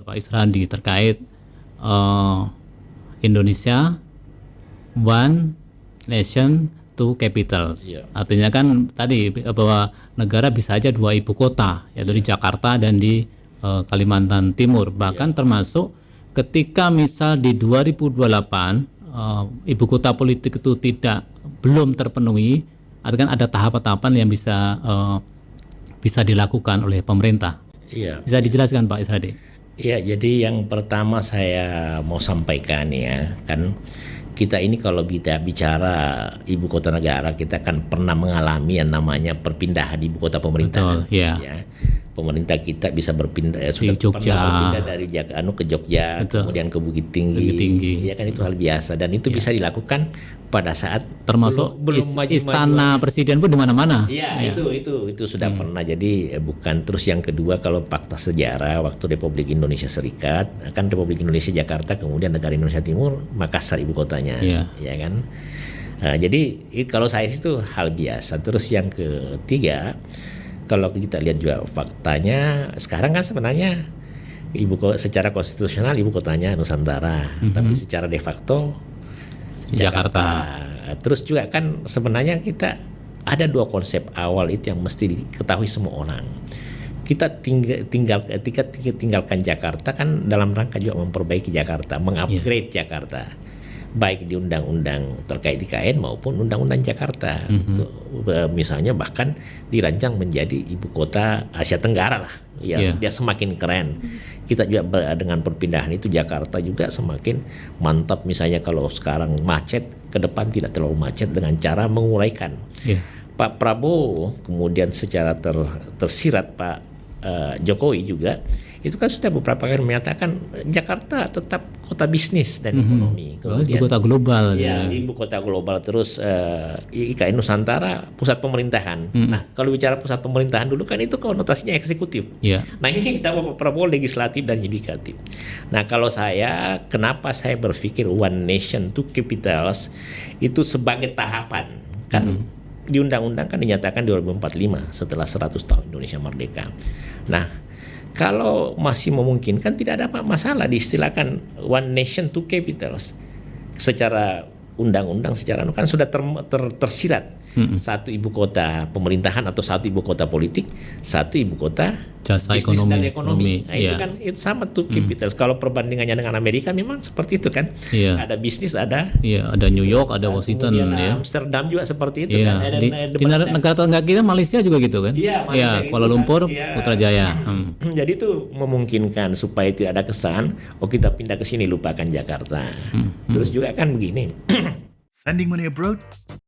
Pak Israndi terkait uh, Indonesia One Nation Two Capital. Iya. Artinya kan tadi bahwa negara bisa aja dua ibu kota, yaitu di Jakarta dan di Kalimantan Timur. Bahkan termasuk ketika misal di 2028 ibu kota politik itu belum terpenuhi, artinya kan ada tahapan-tahapan yang bisa dilakukan oleh pemerintah. Iya. Bisa dijelaskan Pak Isradi? Iya, jadi yang pertama saya mau sampaikan ya, kan kita ini kalau kita bicara ibu kota negara, kita kan pernah mengalami yang namanya perpindahan ibu kota pemerintahan. Betul, ya. Ya. Pemerintah kita bisa berpindah, sudah Jogja. pernah berpindah dari ke Jogja, Betul. kemudian ke Bukit Tinggi. Ya kan itu hal biasa dan itu bisa dilakukan pada saat Termasuk belum maju-maju. istana presiden pun di mana-mana. Iya, itu sudah pernah. Jadi bukan. Terus yang kedua, kalau fakta sejarah waktu Republik Indonesia Serikat, kan Republik Indonesia Jakarta, kemudian negara Indonesia Timur Makassar ibu kotanya, ya kan. Nah, jadi kalau saya itu hal biasa. Terus yang ketiga, kalau kita lihat juga faktanya, sekarang kan sebenarnya secara konstitusional ibu kotanya Nusantara, tapi secara de facto Jakarta. Terus juga kan sebenarnya kita ada dua konsep awal itu yang mesti diketahui semua orang. Kita tinggalkan Jakarta kan dalam rangka juga memperbaiki Jakarta, mengupgrade Jakarta, baik di undang-undang terkait IKN maupun undang-undang Jakarta. Misalnya bahkan dirancang menjadi ibu kota Asia Tenggara lah, ya. Dia semakin keren. Kita juga dengan perpindahan itu Jakarta juga semakin mantap. Misalnya kalau sekarang macet, ke depan tidak terlalu macet dengan cara menguraikan. Pak Prabowo kemudian secara tersirat Pak Jokowi juga itu kan sudah beberapa kali menyatakan Jakarta tetap kota bisnis dan ekonomi. Kemudian ibu kota global. Ya, ibu kota global. Terus IKN Nusantara pusat pemerintahan. Nah, kalau bicara pusat pemerintahan dulu kan itu konotasinya eksekutif. Nah, ini kita Pak Prabowo legislatif dan yudikatif. Nah, kalau saya, kenapa saya berpikir One Nation Two Capitals itu sebagai tahapan kan? Di undang-undang kan dinyatakan 2045 setelah 100 tahun Indonesia merdeka. Nah, kalau masih memungkinkan tidak ada masalah diistilahkan One Nation Two Capitals. Secara undang-undang secara kan sudah tersirat satu ibu kota pemerintahan atau satu ibu kota politik, satu ibu kota jasa bisnis ekonomi, dan ekonomi. Nah, itu kan itu sama tuh capitals. Kalau perbandingannya dengan Amerika memang seperti itu kan. Ada bisnis, ada New York, ada Washington, Amsterdam juga seperti itu kan. Di negara tetangga kita Malaysia juga gitu kan. Kuala Lumpur, Putrajaya. Jadi itu memungkinkan supaya tidak ada kesan kita pindah ke sini lupakan Jakarta. Terus juga kan begini. Sending money abroad?